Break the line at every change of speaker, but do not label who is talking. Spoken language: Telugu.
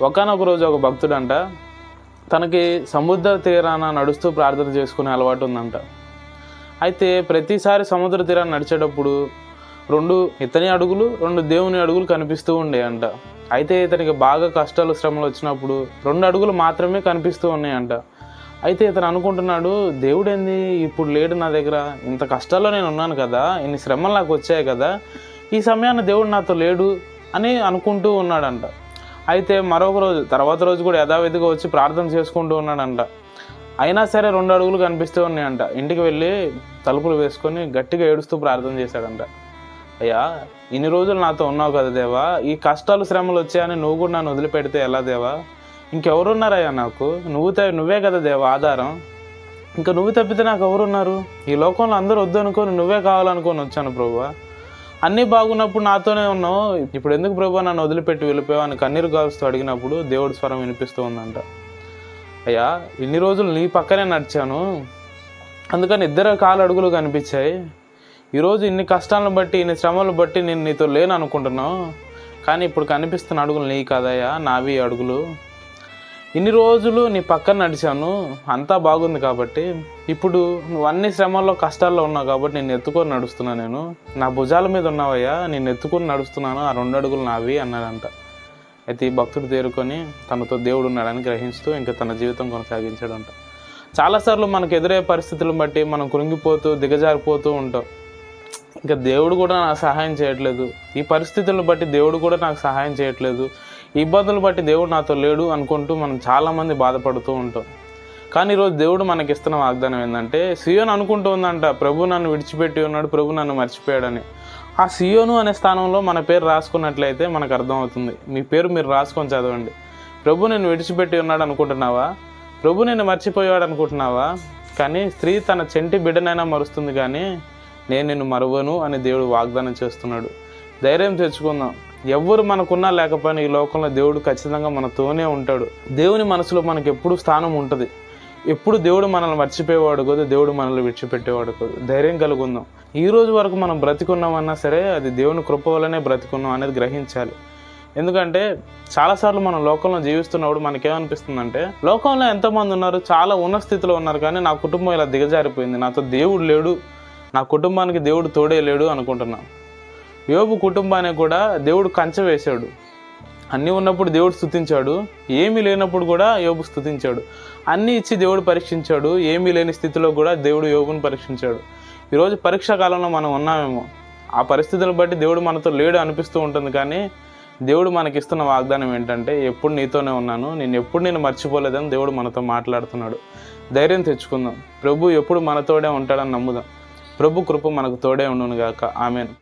ఒకానొక రోజు ఒక భక్తుడంట తనకి సముద్ర తీరాన నడుస్తూ ప్రార్థన చేసుకునే అలవాటు ఉందంట. అయితే ప్రతిసారి సముద్ర తీరాన్ని నడిచేటప్పుడు 2 ఇతని అడుగులు 2 దేవుని అడుగులు కనిపిస్తూ ఉండేయంట. అయితే ఇతనికి బాగా కష్టాలు శ్రమలు వచ్చినప్పుడు 2 అడుగులు మాత్రమే కనిపిస్తూ ఉన్నాయంట. అయితే ఇతను అనుకుంటున్నాడు, దేవుడేంది ఇప్పుడు లేడు నా దగ్గర, ఇంత కష్టాల్లో నేను ఉన్నాను కదా, ఇన్ని శ్రమలు నాకు వచ్చాయి కదా, ఈ సమయాన్ని దేవుడు నాతో లేడు అని అనుకుంటూ ఉన్నాడంట. అయితే మరొక రోజు తర్వాత రోజు కూడా యథావిధిగా వచ్చి ప్రార్థన చేసుకుంటూ ఉన్నాడంట. అయినా సరే 2 అడుగులు కనిపిస్తూ ఉన్నాయంట. ఇంటికి వెళ్ళి తలుపులు వేసుకొని గట్టిగా ఏడుస్తూ ప్రార్థన చేశాడంట. అయ్యా, ఇన్ని రోజులు నాతో ఉన్నావు కదా దేవా, ఈ కష్టాలు శ్రమలు వచ్చాయని నువ్వు కూడా నన్ను వదిలిపెడితే ఎలా దేవా, ఇంకెవరున్నారయ్యా నాకు, నువ్వే కదా దేవా ఆధారం, ఇంకా నువ్వు తప్పితే నాకు ఎవరున్నారు, ఈ లోకంలో అందరూ వద్దు అనుకొని నువ్వే కావాలనుకొని వచ్చాను ప్రభువా, అన్నీ బాగున్నప్పుడు నాతోనే ఉన్నావు, ఇప్పుడు ఎందుకు ప్రభువా నన్ను వదిలిపెట్టి వెళ్ళిపోయావు అని కన్నీరు కాలుస్తూ అడిగినప్పుడు దేవుడి స్వరం వినిపిస్తూ ఉందంట. అయ్యా, ఇన్ని రోజులు నీ పక్కనే నడిచాను, అందుకని 2 కాలు అడుగులు కనిపించాయి, ఈరోజు ఇన్ని కష్టాలను బట్టి ఇన్ని శ్రమలను బట్టి నేను నీతో లేను అనుకుంటున్నావు, కానీ ఇప్పుడు కనిపిస్తున్న అడుగులు నీ కాదయ్యా, నావి అడుగులు, ఇన్ని రోజులు నీ పక్కన నడిచాను, అంతా బాగుంది కాబట్టి ఇప్పుడు నువ్వు అన్ని శ్రమల్లో కష్టాల్లో ఉన్నావు కాబట్టి నేను ఎత్తుకొని నడుస్తున్నాను, నేను నా భుజాల మీద ఉన్నావయ్యా, నేను ఎత్తుకొని నడుస్తున్నాను, ఆ 2 అడుగులు నావి అన్నాడంట. అయితే ఈ భక్తుడు తేరుకొని తనతో దేవుడు ఉన్నాడని గ్రహిస్తూ ఇంకా తన జీవితం కొనసాగించాడంట. చాలాసార్లు మనకు ఎదురయ్యే పరిస్థితులను బట్టి మనం కృంగిపోతూ దిగజారిపోతూ ఉంటాం. ఇంకా దేవుడు కూడా నాకు సహాయం చేయట్లేదు, ఈ పరిస్థితులను బట్టి దేవుడు కూడా నాకు సహాయం చేయట్లేదు, ఈ ఇబ్బందులు బట్టి దేవుడు నాతో లేడు అనుకుంటూ మనం చాలామంది బాధపడుతూ ఉంటాం. కానీ ఈరోజు దేవుడు మనకి ఇస్తున్న వాగ్దానం ఏంటంటే, సియోను అనుకుంటూ ఉందంట ప్రభు నన్ను విడిచిపెట్టి ఉన్నాడు, ప్రభు నన్ను మర్చిపోయాడని. ఆ సియోను అనే స్థానంలో మన పేరు రాసుకున్నట్లయితే మనకు అర్థమవుతుంది. మీ పేరు మీరు రాసుకొని చదవండి. ప్రభు నేను విడిచిపెట్టి ఉన్నాడు అనుకుంటున్నావా, ప్రభు నేను మర్చిపోయాడు అనుకుంటున్నావా, కానీ స్త్రీ తన చెంటి బిడ్డనైనా మరుస్తుంది కానీ నేను నిన్ను మరువను అని దేవుడు వాగ్దానం చేస్తున్నాడు. ధైర్యం తెచ్చుకుందాం. ఎవ్వరు మనకున్నా లేకపోయినా ఈ లోకంలో దేవుడు ఖచ్చితంగా మనతోనే ఉంటాడు. దేవుని మనసులో మనకు ఎప్పుడు స్థానం ఉంటుంది. ఎప్పుడు దేవుడు మనల్ని మర్చిపోయేవాడు కాదు, దేవుడు మనల్ని విడిచిపెట్టేవాడు కాదు. ధైర్యం కలుగుందాం. ఈ రోజు వరకు మనం బ్రతికున్నామన్నా సరే అది దేవుని కృప వల్లనే బ్రతికున్నాం అనేది గ్రహించాలి. ఎందుకంటే చాలాసార్లు మనం లోకంలో జీవిస్తున్నప్పుడు మనకేమనిపిస్తుందంటే, లోకంలో ఎంతోమంది ఉన్నారు, చాలా ఉన్న స్థితిలో ఉన్నారు, కానీ నా కుటుంబం ఇలా దిగజారిపోయింది, నాతో దేవుడు లేడు, నా కుటుంబానికి దేవుడు తోడే లేడు అనుకుంటున్నాం. యోబు కుటుంబానికి కూడా దేవుడు కంచె వేశాడు. అన్నీ ఉన్నప్పుడు దేవుడు స్తుతించాడు, ఏమీ లేనప్పుడు కూడా యోబు స్తుతించాడు. అన్నీ ఇచ్చి దేవుడు పరీక్షించాడు, ఏమీ లేని స్థితిలో కూడా దేవుడు యోబుని పరీక్షించాడు. ఈరోజు పరీక్షా కాలంలో మనం ఉన్నామేమో, ఆ పరిస్థితులను బట్టి దేవుడు మనతో లేడు అనిపిస్తూ ఉంటుంది, కానీ దేవుడు మనకిస్తున్న వాగ్దానం ఏంటంటే, ఎప్పుడు నీతోనే ఉన్నాను, నేను ఎప్పుడు నేను మర్చిపోలేదని దేవుడు మనతో మాట్లాడుతున్నాడు. ధైర్యం తెచ్చుకుందాం. ప్రభు ఎప్పుడు మనతోడే ఉంటాడని నమ్ముదాం. ప్రభు కృప మనకు తోడే ఉండును గాక. ఆమేన్.